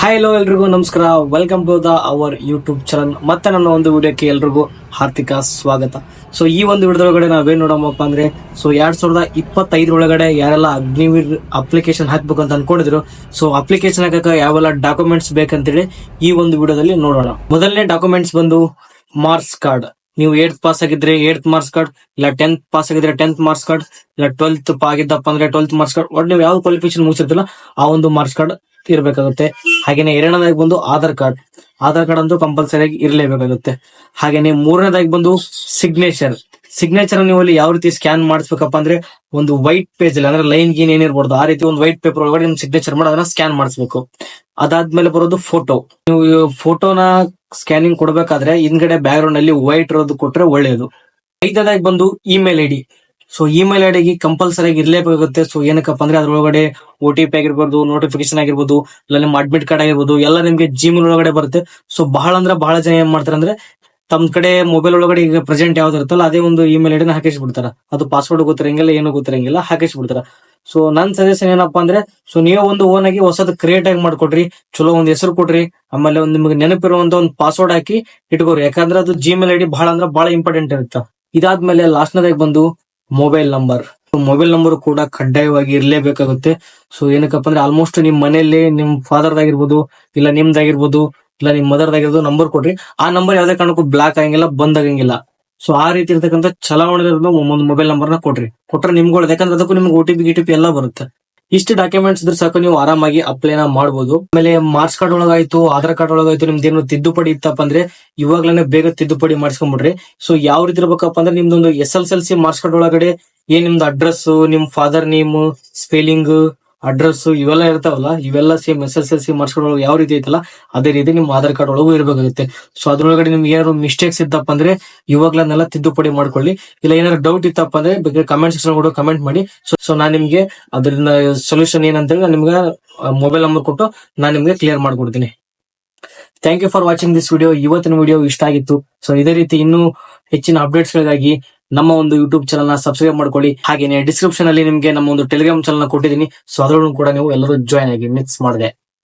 Hi hello ಎಲ್ರಿಗೂ ನಮಸ್ಕಾರ. Welcome to the our YouTube channel. ಮತ್ತೆ ನನ್ನ ಒಂದು ವಿಡಿಯೋಕ್ಕೆ ಎಲ್ರಿಗೂ ಹಾರ್ದಿಕ ಸ್ವಾಗತ. ಸೊ ಈ ಒಂದು ವಿಡಿಯೋದೊಳಗಡೆ ನಾವೇನ್ ನೋಡೋಮಪ್ಪ ಅಂದ್ರೆ 2025 ಒಳಗಡೆ ಯಾರೆಲ್ಲ ಅಗ್ನಿವೀರ್ ಅಪ್ಲಿಕೇಶನ್ ಹಾಕ್ಬೇಕು ಅಂತ ಅನ್ಕೊಂಡಿದ್ರು, ಸೊ ಅಪ್ಲಿಕೇಶನ್ ಹಾಕಕ್ಕೆ ಯಾವೆಲ್ಲ ಡಾಕ್ಯುಮೆಂಟ್ಸ್ ಬೇಕಂತೇಳಿ ಈ ಒಂದು ವಿಡಿಯೋದಲ್ಲಿ ನೋಡೋಣ. ಮೊದಲನೇ ಡಾಕ್ಯುಮೆಂಟ್ಸ್ ಬಂದು ಮಾರ್ಕ್ಸ್ ಕಾರ್ಡ್. ನೀವು 8th ಪಾಸ್ ಆಗಿದ್ರೆ 8th ಮಾರ್ಕ್ಸ್ ಕಾರ್ಡ್, ಇಲ್ಲ 10th ಪಾಸ್ ಆಗಿದ್ರೆ 10th ಮಾರ್ಕ್ಸ್ ಕಾರ್ಡ್, ಇಲ್ಲ 12th ಆಗಿದ್ದಪ್ಪ ಅಂದ್ರೆ 12th ಮಾರ್ಕ್ಸ್ ಕಾರ್ಡ್. ಒಟ್ಟು ನೀವು ಯಾವ ಕ್ವಾಲಿಫಿಕೇಶನ್ ಮುಗಿಸಿರ್ತಿಲ್ಲ ಆ ಒಂದು ಮಾರ್ಕ್ಸ್ ಕಾರ್ಡ್ ಇರಬೇಕಾಗುತ್ತೆ. ಹಾಗೇನೆ ಎರಡನೇದಾಗಿ ಬಂದು ಆಧಾರ್ ಕಾರ್ಡ್. ಆಧಾರ್ ಕಾರ್ಡ್ ಅಂತೂ ಕಂಪಲ್ಸರಿ ಆಗಿ ಇರಲೇಬೇಕಾಗುತ್ತೆ. ಹಾಗೇನೆ ಮೂರನೇದಾಗಿ ಬಂದು ಸಿಗ್ನೇಚರ್ ನೀವು ಅಲ್ಲಿ ಯಾವ ರೀತಿ ಸ್ಕ್ಯಾನ್ ಮಾಡಿಸ್ಬೇಕಪ್ಪ ಅಂದ್ರೆ ಒಂದು ವೈಟ್ ಪೇಜ್ ಅಲ್ಲಿ, ಅಂದ್ರೆ ಲೈನ್ ಗೀನ್ ಏನಿರ್ಬಾರ್ದು, ಆ ರೀತಿ ಒಂದು ವೈಟ್ ಪೇಪರ್ ಒಳಗಡೆ ನಿಮ್ ಸಿಗ್ನೇಚರ್ ಮಾಡಿ ಅದನ್ನ ಸ್ಕ್ಯಾನ್ ಮಾಡಿಸ್ಬೇಕು. ಅದಾದ್ಮೇಲೆ ಬರೋದು ಫೋಟೋ. ನೀವು ಫೋಟೋನ ಸ್ಕ್ಯಾನಿಂಗ್ ಕೊಡ್ಬೇಕಾದ್ರೆ ಹಿಂದ್ಗಡೆ ಬ್ಯಾಕ್ ಗ್ರೌಂಡ್ ಅಲ್ಲಿ ವೈಟ್ ಇರೋದು ಕೊಟ್ರೆ ಒಳ್ಳೆಯದು. ಐದನೇದಾಗಿ ಬಂದು ಇಮೇಲ್ ಐಡಿ. ಸೊ ಇಮೇಲ್ ಐಡಿಗೆ ಕಂಪಲ್ಸರಿ ಆಗಿ ಇರ್ಲೇಬೇಕಾಗುತ್ತೆ. ಸೊ ಏನಕ್ಕಪ್ಪ ಅಂದ್ರೆ ಅದ್ರೊಳಗಡೆ OTP ಆಗಿರ್ಬೋದು, ನೋಟಿಫಿಕೇಶನ್ ಆಗಿರ್ಬೋದು, ಇಲ್ಲ ನಿಮ್ಮ ಅಡ್ಮಿಟ್ ಕಾರ್ಡ್ ಆಗಿರ್ಬೋದು, ಎಲ್ಲ ನಿಮ್ಗೆ ಜಿಮೇಲ್ ಒಳಗಡೆ ಬರುತ್ತೆ. ಸೊ ಬಹಳ ಜನ ಏನ್ ಮಾಡ್ತಾರೆ ಅಂದ್ರೆ ತಮ್ಮ ಕಡೆ ಮೊಬೈಲ್ ಒಳಗಡೆ ಈಗ ಪ್ರೆಸೆಂಟ್ ಯಾವ್ದು ಇರುತ್ತಲ್ಲ ಅದೇ ಒಂದು ಇಮೇಲ್ ಐಡಿನ ಹಾಕಿಸ್ಬಿಡ್ತಾರ. ಅದು ಪಾಸ್ವರ್ಡ್ ಗೊತ್ತಿರಂಗಿಲ್ಲ, ಏನು ಗೊತ್ತಿರಂಗಿಲ್ಲ, ಹಾಕಿಸ್ಬಿಡ್ತಾರ. ಸೊ ನನ್ ಸಜೆಷನ್ ಏನಪ್ಪಾ ಅಂದ್ರೆ, ಸೊ ನೀವು ಒಂದು ಓನ್ ಆಗಿ ಹೊಸದ್ ಕ್ರಿಯೇಟ್ ಆಗಿ ಮಾಡ್ಕೊಡ್ರಿ, ಚಲೋ ಒಂದ್ ಹೆಸರು ಕೊಡ್ರಿ, ಆಮೇಲೆ ಒಂದ್ ನಿಮ್ಗೆ ನೆನಪಿರುವಂತ ಒಂದು ಪಾಸ್ವರ್ಡ್ ಹಾಕಿ ಇಟ್ಕೋರಿ. ಯಾಕಂದ್ರೆ ಅದು ಜಿಮೇಲ್ ಐಡಿ ಬಹಳ ಇಂಪಾರ್ಟೆಂಟ್ ಇರುತ್ತೆ. ಇದಾದ್ಮೇಲೆ ಲಾಸ್ಟ್ನದಾಗಿ ಬಂದು ಮೊಬೈಲ್ ನಂಬರ್ ಕೂಡ ಕಡ್ಡಾಯವಾಗಿ ಇರ್ಲೇಬೇಕಾಗುತ್ತೆ. ಸೊ ಏನಕ್ಕಪ್ಪ ಅಂದ್ರೆ ಆಲ್ಮೋಸ್ಟ್ ನಿಮ್ ಮನೆಯಲ್ಲಿ ನಿಮ್ ಫಾದರ್ದಾಗಿರ್ಬೋದು, ಇಲ್ಲ ನಿಮ್ದಾಗಿರ್ಬೋದು, ಇಲ್ಲ ನಿಮ್ ಮದರ್ದಾಗಿರ್ಬೋದು ನಂಬರ್ ಕೊಡ್ರಿ. ಆ ನಂಬರ್ ಯಾವ್ದೇ ಕಾರಣಕ್ಕೂ ಬ್ಲಾಕ್ ಆಗಂಗಿಲ್ಲ, ಬಂದ್ ಆಗಂಗಿಲ್ಲ. ಸೊ ಆ ರೀತಿ ಇರ್ತಕ್ಕಂಥ ಚಲಾವಣೆ ಒಂದು ಮೊಬೈಲ್ ನಂಬರ್ ನ ಕೊಟ್ರೆ ನಿಮ್ಗಳು, ಯಾಕಂದ್ರೆ ಅದಕ್ಕೂ ನಿಮ್ಗೆ OTP ಎಲ್ಲ ಬರುತ್ತೆ. ಇಷ್ಟು ಡಾಕ್ಯುಮೆಂಟ್ಸ್ ಇದ್ರೆ ಸಾಕು, ನೀವು ಆರಾಮಾಗಿ ಅಪ್ಲೈನ ಮಾಡಬಹುದು. ಆಮೇಲೆ ಮಾರ್ಕ್ಸ್ ಕಾರ್ಡ್ ಒಳಗಾಯ್ತು, ಆಧಾರ್ ಕಾರ್ಡ್ ಒಳಗಾಯ್ತು, ನಿಮ್ದೇನು ತಿದ್ದುಪಡಿ ಇತ್ತಪ್ಪ ಅಂದ್ರೆ ಇವಾಗ್ಲೇ ಬೇಗ ತಿದ್ದುಪಡಿ ಮಾಡಿಸ್ಕೊಂಡ್ಬಿಡ್ರಿ. ಸೊ ಯಾವ ರೀತಿ ಇರ್ಬೇಕಪ್ಪ ಅಂದ್ರೆ ನಿಮ್ದೊಂದು SSLC ಮಾರ್ಕ್ಸ್ ಕಾರ್ಡ್ ಒಳಗಡೆ ನಿಮ್ದು ಅಡ್ರೆಸ್, ನಿಮ್ ಫಾದರ್ ನೇಮ್, ಸ್ಪೆಲ್ಲಿಂಗ್, ಅಡ್ರೆಸ್ ಇವೆಲ್ಲ ಇರ್ತಾವಲ್ಲ, ಇವೆಲ್ಲ ಸೇಮ್ SSLC ಮಾರ್ಕ್ಸ್ ಕಾರ್ಡ್ ಒಳಗೆ ಯಾವ ರೀತಿ ಐತಲ್ಲ ಅದೇ ರೀತಿ ನಿಮ್ ಆಧಾರ್ ಕಾರ್ಡ್ ಒಳಗೂ ಇರ್ಬೇಕಾಗುತ್ತೆ. ಸೊ ಅದ್ರೊಳಗಡೆ ನಿಮ್ಗೆ ಏನಾದ್ರು ಮಿಸ್ಟೇಕ್ಸ್ ಇತ್ತಪ್ಪ ಅಂದ್ರೆ ಇವಾಗ್ಲನ್ನೆಲ್ಲ ತಿದ್ದುಪಡಿ ಮಾಡ್ಕೊಳ್ಳಿ. ಇಲ್ಲ ಏನಾದ್ರು ಡೌಟ್ ಇತ್ತಪ್ಪ ಅಂದ್ರೆ ಬೇಕಾದ್ರೆ ಕಮೆಂಟ್ ಸೆಕ್ಷನ್ ಕೂಡ ಕಮೆಂಟ್ ಮಾಡಿ. ಸೊ ನಾನ್ ನಿಮ್ಗೆ ಅದರಿಂದ ಸೊಲ್ಯೂಷನ್ ಏನಂತೇಳಿ ನಾನು ನಿಮ್ಗೆ ಮೊಬೈಲ್ ನಂಬರ್ ಕೊಟ್ಟು ನಾನು ನಿಮ್ಗೆ ಕ್ಲಿಯರ್ ಮಾಡ್ಕೊಡ್ತೀನಿ. Thank you for watching this video. ಇವತ್ತಿನ ವಿಡಿಯೋ ಇಷ್ಟ ಆಗಿತ್ತು. ಸೊ ಇದೇ ರೀತಿ ಇನ್ನೂ ಹೆಚ್ಚಿನ ಅಪ್ಡೇಟ್ಸ್ ಗಳಿಗಾಗಿ ನಮ್ಮ ಒಂದು ಯೂಟ್ಯೂಬ್ ಚಾನಲ್ ನ ಸಬ್ಸ್ಕ್ರೈಬ್ ಮಾಡ್ಕೊಳ್ಳಿ. ಹಾಗೇನೆ ಡಿಸ್ಕ್ರಿಪ್ಷನ್ ಅಲ್ಲಿ ನಿಮ್ಗೆ ನಮ್ಮ ಒಂದು ಟೆಲಿಗ್ರಾಮ್ ಚಾನಲ್ ನ ಕೊಟ್ಟಿದ್ದೀನಿ. ಸೊ ಅದರಲ್ಲೂ ಕೂಡ ನೀವು ಎಲ್ಲರೂ ಜಾಯ್ನ್ ಆಗಿ, ಮಿಸ್ ಮಾಡದೆ.